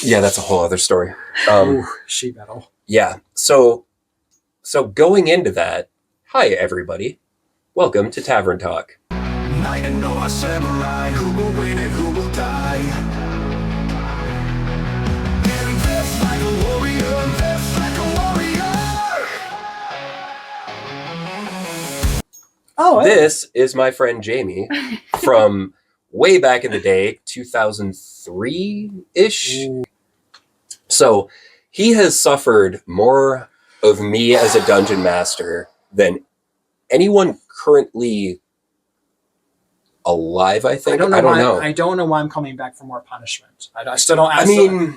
Yeah, that's a whole other story. Sheep metal. Yeah. So going into that, hi everybody. Welcome to Tavern Talk. Night and no a samurai, who will win and who will die. Invest like a warrior, invest like a warrior. Oh, hey. This is my friend Jamie from way back in the day, 2003-ish. So he has suffered more of me as a dungeon master than anyone currently alive, I think. I don't know. I don't know why I'm coming back for more punishment. I still don't.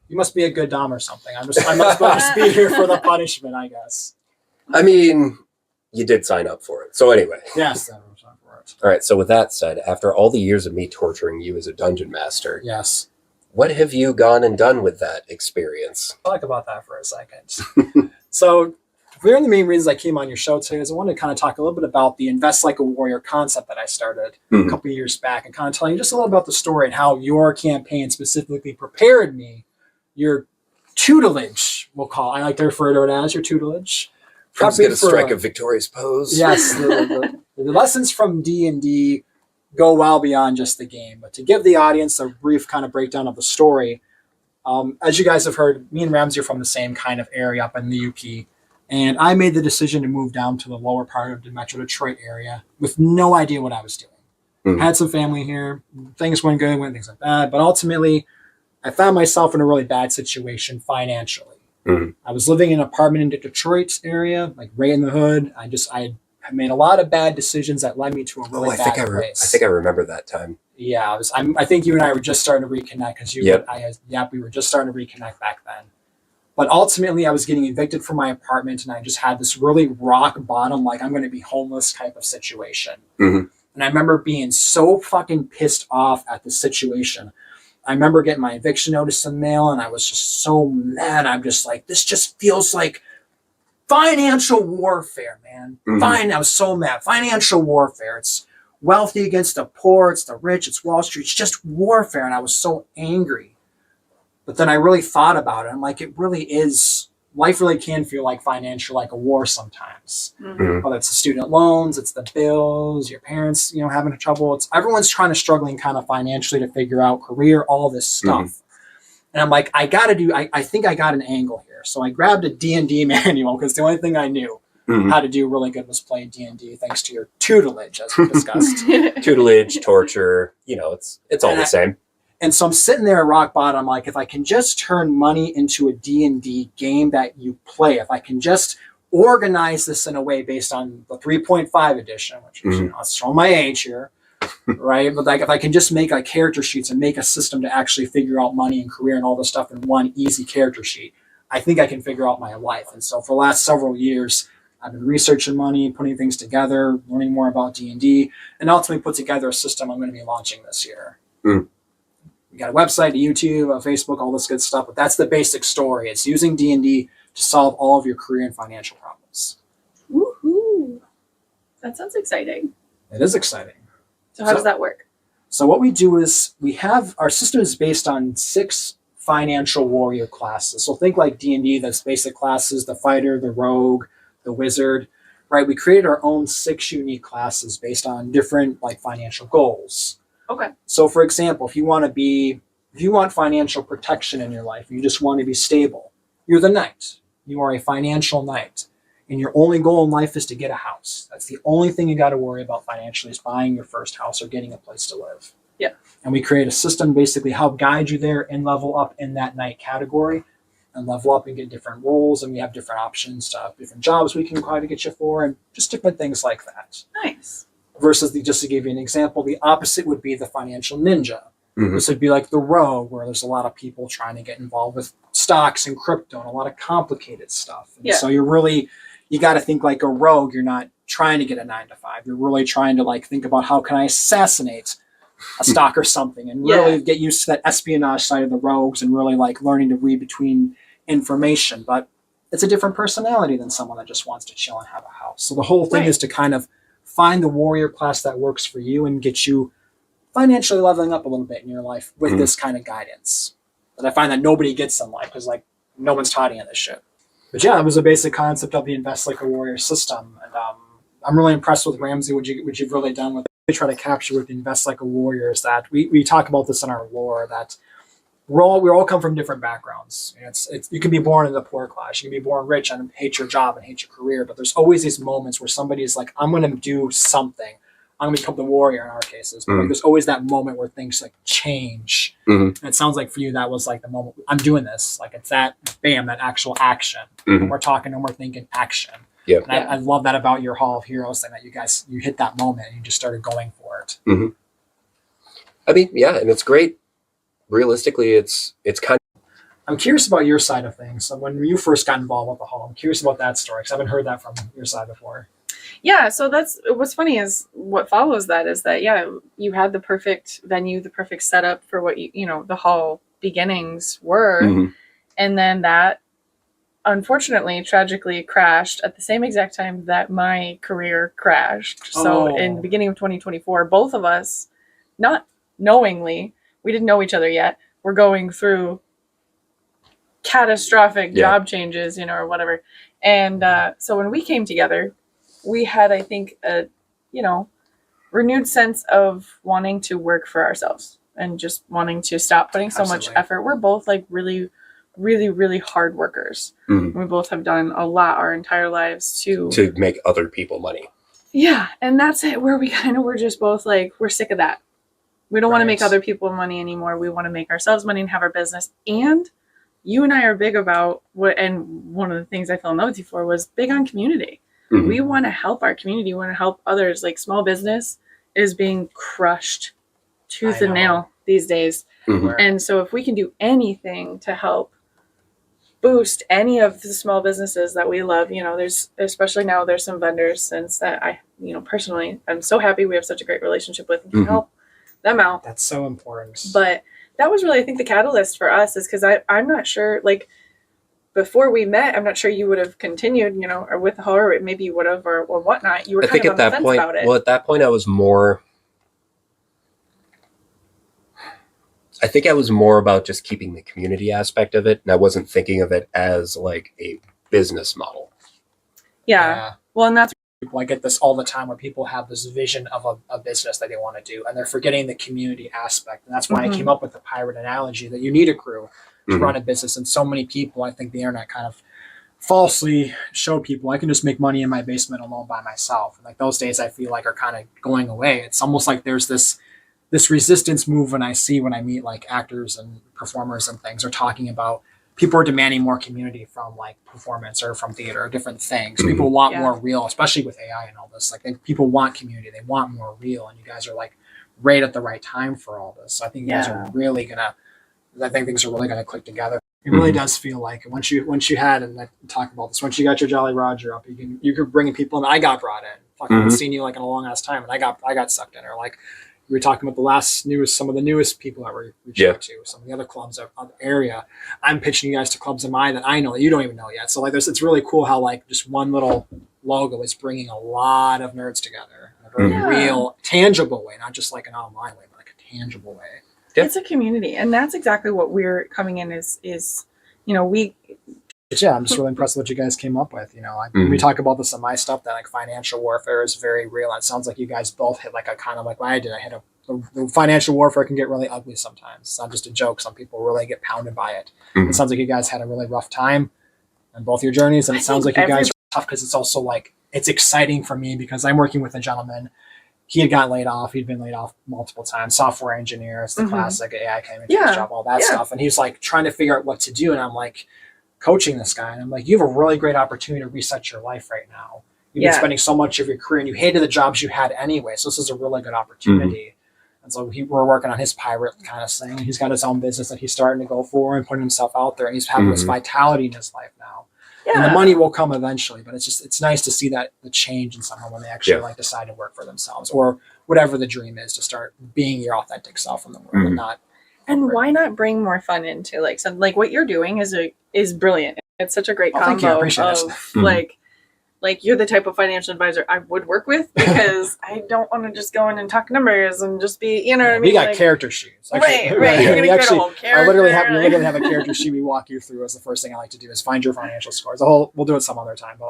You must be a good dom or something. I must just be here for the punishment, I guess. I mean, you did sign up for it. So anyway. Yes, I was on for it. All right. So with that said, after all the years of me torturing you as a dungeon master, yes, what have you gone and done with that experience? Talk about that for a second. So, one of the main reasons I came on your show today is I wanted to kind of talk a little bit about the invest like a warrior concept that I started a couple of years back, and kind of tell you just a little about the story and how your campaign specifically prepared me. Your tutelage, we'll call it. I like to refer to it as your tutelage. I was going to strike a victorious pose. Yes, the lessons from D&D go well beyond just the game. But to give the audience a brief kind of breakdown of the story, as you guys have heard, me and Ramsey are from the same kind of area up in the UP. And I made the decision to move down to the lower part of the Metro Detroit area with no idea what I was doing. Had some family here. Things went good, things like that. But ultimately, I found myself in a really bad situation financially. I was living in an apartment in the Detroit area, like right in the hood. I had made a lot of bad decisions that led me to a really bad place. I think I remember that time. Yeah, I think you and I were just starting to reconnect because we were just starting to reconnect back then. But ultimately, I was getting evicted from my apartment, and I just had this really rock bottom, like I'm going to be homeless type of situation. And I remember being so fucking pissed off at the situation. I remember getting my eviction notice in the mail, and I was just so mad. I'm just like, this just feels like financial warfare, man. I was so mad. Financial warfare. It's wealthy against the poor. It's the rich. It's Wall Street. It's just warfare. And I was so angry. But then I really thought about it. I'm like, it really is. Life really can feel like financial, like a war sometimes. Whether it's the student loans, it's the bills, your parents, having trouble. Everyone's struggling kind of financially to figure out career, all this stuff. And I'm like, I think I got an angle here. So I grabbed a D&D manual because the only thing I knew how to do really good was play D&D, thanks to your tutelage, as we discussed. Tutelage, torture, it's all the same. And so I'm sitting there at rock bottom, like, if I can just turn money into a D&D game that you play, if I can just organize this in a way based on the 3.5 edition, which is, I'll show my age here, right? But like, if I can just make like character sheets and make a system to actually figure out money and career and all this stuff in one easy character sheet, I think I can figure out my life. And so for the last several years, I've been researching money, putting things together, learning more about D&D, and ultimately put together a system I'm going to be launching this year. We got a website, a YouTube, a Facebook, all this good stuff, but that's the basic story. It's using D&D to solve all of your career and financial problems. Woohoo! That sounds exciting. It is exciting. So how does that work? So what we do is our system is based on 6 financial warrior classes. So think like D&D, that's basic classes, the fighter, the rogue, the wizard, right? We created our own 6 unique classes based on different like financial goals. Okay. So for example, if you want financial protection in your life, you just want to be stable, you're the knight. You are a financial knight. And your only goal in life is to get a house. That's the only thing you got to worry about financially, is buying your first house or getting a place to live. Yeah. And we create a system basically help guide you there and level up in that knight category and level up and get different roles. And we have different options to have different jobs we can try to get you for, and just different things like that. Nice. Versus just to give you an example, the opposite would be the financial ninja. This would be like the rogue, where there's a lot of people trying to get involved with stocks and crypto and a lot of complicated stuff. And so you got to think like a rogue. You're not trying to get a 9 to 5. You're really trying to like think about how can I assassinate a stock or something, and really get used to that espionage side of the rogues and really like learning to read between information. But it's a different personality than someone that just wants to chill and have a house. So the whole thing is to kind of find the warrior class that works for you and get you financially leveling up a little bit in your life with this kind of guidance. that I find that nobody gets in life because like no one's taught any of this shit. But yeah, that was a basic concept of the Invest Like a Warrior system, and I'm really impressed with Ramsey. What you've really done with it. Try to capture with the Invest Like a Warrior is that we talk about this in our lore that we all come from different backgrounds. It's you can be born in the poor class, you can be born rich and hate your job and hate your career, but there's always these moments where somebody is like, I'm going to do something. I'm going to become the warrior in our cases. But like, there's always that moment where things like change. And it sounds like for you, that was like the moment I'm doing this. Like it's that, bam, that actual action. We're talking and we're thinking action. Yep. And I love that about your Hall of Heroes thing, that you hit that moment and you just started going for it. I mean, yeah, and it's great. Realistically, it's kind of... I'm curious about your side of things. So when you first got involved with the Hall, I'm curious about that story because I haven't heard that from your side before. Yeah, so that's what's funny is what follows that is that, yeah, you had the perfect venue, the perfect setup for what the Hall beginnings were. And then that unfortunately, tragically crashed at the same exact time that my career crashed. So in the beginning of 2024, both of us, not knowingly, we didn't know each other yet, we're going through catastrophic job changes, or whatever. And so when we came together, we had, I think, a, renewed sense of wanting to work for ourselves and just wanting to stop putting so much effort. We're both like really, really, really hard workers. We both have done a lot our entire lives to make other people money. Yeah. And that's it, where we kind of were just both like, we're sick of that. We don't want to make other people money anymore. We want to make ourselves money and have our business. And you and I are big about and one of the things I fell in love with you for was big on community. We want to help our community. We want to help others. Like small business is being crushed tooth and nail these days. And so if we can do anything to help boost any of the small businesses that we love, there's, especially now, there's some vendors since that I, personally, I'm so happy we have such a great relationship with and can help them out. That's so important. But that was really, I think, the catalyst for us is because I'm not sure, like, before we met, I'm not sure you would have continued, or with her, or maybe you would have, or whatnot. You were kind of on the fence about it. Well, at that point, I was more about just keeping the community aspect of it, and I wasn't thinking of it as like a business model. Yeah. Well, and that's I get this all the time where people have this vision of a business that they want to do, and they're forgetting the community aspect. And that's why I came up with the pirate analogy that you need a crew to run a business. And so many people, I think the internet kind of falsely showed people I can just make money in my basement alone by myself. And like those days I feel like are kind of going away. It's almost like there's this resistance move when I meet like actors and performers and things are talking about people are demanding more community from like performance or from theater or different things. People want more real, especially with AI and all this. Like people want community, they want more real, and you guys are like right at the right time for all this. So I think you guys are really I think things are really gonna click together. It really does feel like once you had, and I talk about this, once you got your Jolly Roger up, you could bring people in. I got brought in. Fucking haven't seen you like in a long ass time, and I got sucked in. Or like we were talking about some of the newest people that we're reaching out to, some of the other clubs of the area. I'm pitching you guys to clubs of mine that I know that you don't even know yet. So like it's really cool how like just one little logo is bringing a lot of nerds together in a very real, tangible way, not just like an online way, but like a tangible way. Yep. It's a community, and that's exactly what we're coming in is we. Yeah, I'm just really impressed with what you guys came up with. We talk about this in my stuff that like financial warfare is very real. It sounds like you guys both hit like a kind of like what I did. I hit the financial warfare can get really ugly sometimes. It's not just a joke. Some people really get pounded by it. It sounds like you guys had a really rough time on both your journeys, and it sounds like you guys are tough because it's also like it's exciting for me because I'm working with a gentleman. He had gotten laid off. He'd been laid off multiple times. Software engineer, it's the classic AI came into his job, all that stuff. And he's like trying to figure out what to do. And I'm like coaching this guy. And I'm like, you have a really great opportunity to reset your life right now. You've been spending so much of your career and you hated the jobs you had anyway. So this is a really good opportunity. And so we're working on his pirate kind of thing. He's got his own business that he's starting to go for and putting himself out there. And he's having this vitality in his life now. And the money will come eventually, but it's nice to see that the change in someone when they actually like decide to work for themselves or whatever the dream is to start being your authentic self in the world and not. And why not bring more fun into like what you're doing is brilliant. It's such a great combo of like like you're the type of financial advisor I would work with, because I don't want to just go in and talk numbers and just be, you know what I mean? We got like, character sheets. right. You're gonna we create actually, a whole we character. literally have a character sheet we walk you through. As the first thing I like to do is find your financial scores. We'll do it some other time, but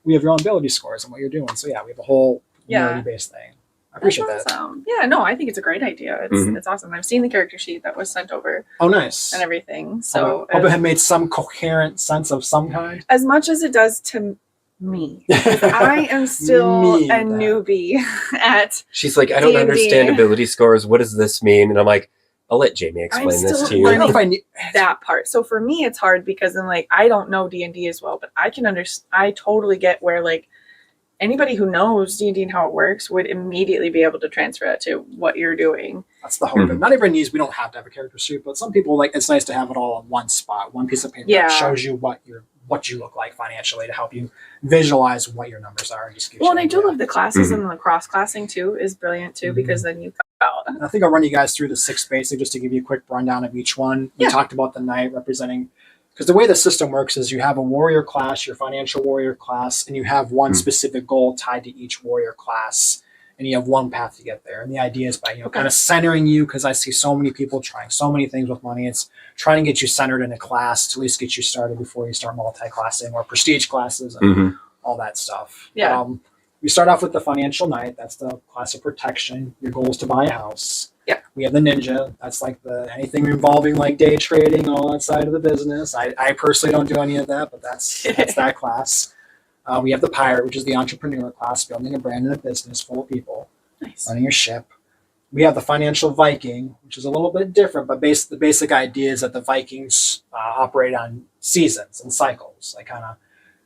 we have your own ability scores and what you're doing. So yeah, we have a whole community based thing. I appreciate that. Awesome. Yeah, no, I think it's a great idea. It's awesome. I've seen the character sheet that was sent over. Oh, nice. And everything. So hope it had made some coherent sense of some kind. As much as it does to me. I am still a newbie at She's like, I don't D&D. understand ability scores. What does this mean? And I'm like, I'll let Jamie explain this to you. I don't know if I knew that part. So for me, it's hard because I'm like, I don't know D&D as well, but I can understand. I totally get where like anybody who knows D&D and how it works would immediately be able to transfer that to what you're doing. That's the hope. Not everyone needs. We don't have to have a character sheet, but some people like it's nice to have it all on one spot, one piece of paper that shows you what you look like financially to help you visualize what your numbers are. And just and I do love the classes and the cross classing too is brilliant too, because then you out. I think I'll run you guys through the 6 basic just to give you a quick rundown of each one. We talked about the knight representing, because the way the system works is you have a warrior class, your financial warrior class, and you have one specific goal tied to each warrior class, and you have one path to get there. And the idea is by kind of centering you, because I see so many people trying so many things with money. It's trying to get you centered in a class to at least get you started before you start multi-classing or prestige classes and all that stuff. Yeah. But, we start off with the financial knight. That's the class of protection. Your goal is to buy a house. Yeah. We have the ninja. That's like anything involving like day trading, all that side of the business. I personally don't do any of that, but that's that class. We have the pirate, which is the entrepreneur class, building a brand and a business full of people, running your ship. We have the financial Viking, which is a little bit different, but the basic idea is that the Vikings operate on seasons and cycles. Like kind of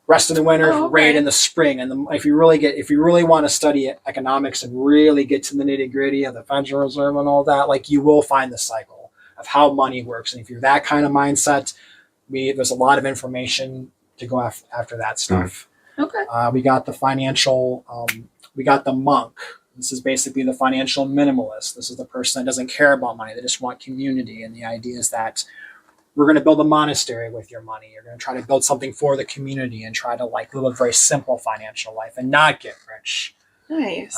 rest in the winter, rain in the spring. And if you really want to study economics and really get to the nitty gritty of the Federal Reserve and all that, like you will find the cycle of how money works. And if you're that kind of mindset, there's a lot of information to go after that stuff. Okay. We got the financial, we got the monk. This is basically the financial minimalist. This is the person that doesn't care about money. They just want community. And the idea is that we're going to build a monastery with your money. You're going to try to build something for the community and try to like live a very simple financial life and not get rich. Nice.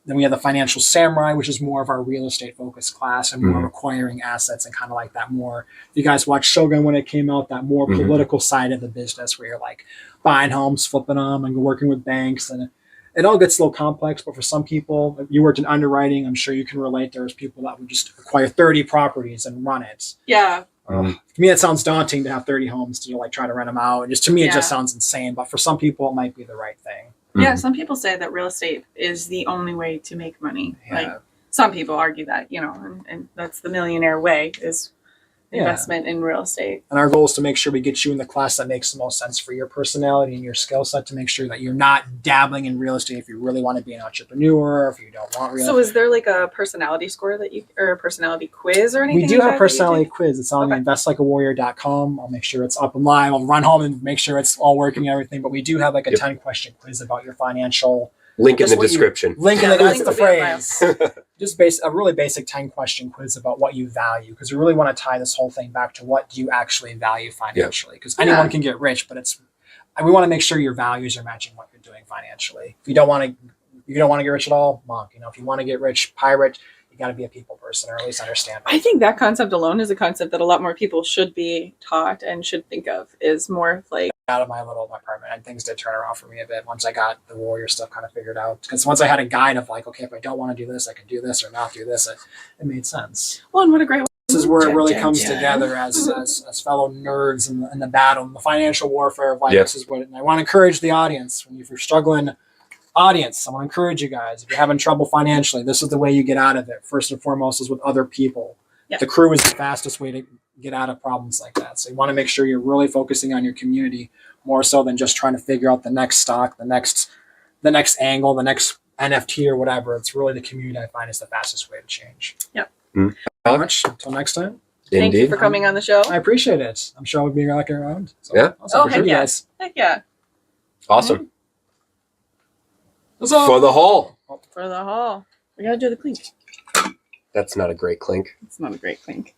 Then we have the financial samurai, which is more of our real estate focused class and more acquiring assets and kind of like that more. You guys watched Shogun when it came out, that more political side of the business where you're like buying homes, flipping them, and working with banks, and it all gets a little complex. But for some people, if you worked in underwriting, I'm sure you can relate. There's people that would just acquire 30 properties and run it. Yeah. To me, it sounds daunting to have 30 homes to like try to rent them out. And to me, it just sounds insane. But for some people, it might be the right thing. Yeah, some people say that real estate is the only way to make money. Yeah. Like some people argue that, and that's the millionaire way is investment in real estate. And our goal is to make sure we get you in the class that makes the most sense for your personality and your skill set, to make sure that you're not dabbling in real estate if you really want to be an entrepreneur, if you don't want real estate. So is there like a personality score or a personality quiz or anything? We do have a personality quiz. It's on investlikeawarrior.com. I'll make sure it's up and live. I'll run home and make sure it's all working and everything. But we do have like a 10-question quiz about your financial. Link in the description. That's the phrase. Just a really basic 10-question quiz about what you value, because we really want to tie this whole thing back to what do you actually value financially, because anyone can get rich, but we want to make sure your values are matching what you're doing financially. If you don't want to get rich at all, monk. If you want to get rich, pirate, you got to be a people person, or at least understand it. I think that concept alone is a concept that a lot more people should be taught and should think of, is more like out of my little apartment, and things did turn around for me a bit once I got the warrior stuff kind of figured out. Because once I had a guide of like, okay, if I don't want to do this, I can do this or not do this. It made sense. Well, and what a great way. This is where it really comes together as fellow nerds in the battle, in the financial warfare of life. This is what, and I want to encourage the audience. If you're struggling, audience, I want to encourage you guys. If you're having trouble financially, this is the way you get out of it. First and foremost is with other people. Yeah. The crew is the fastest way to get out of problems like that. So you want to make sure you're really focusing on your community more so than just trying to figure out the next stock, the next angle, the next NFT or whatever. It's really the community I find is the fastest way to change. Yep. Very much. Until next time. Thank you for coming on the show. I appreciate it. I'm sure I'll be back around. So, yeah. Awesome. Heck yeah. Guys. Heck yeah. Awesome. For the haul. For the haul. We gotta do the clink. That's not a great clink. It's not a great clink.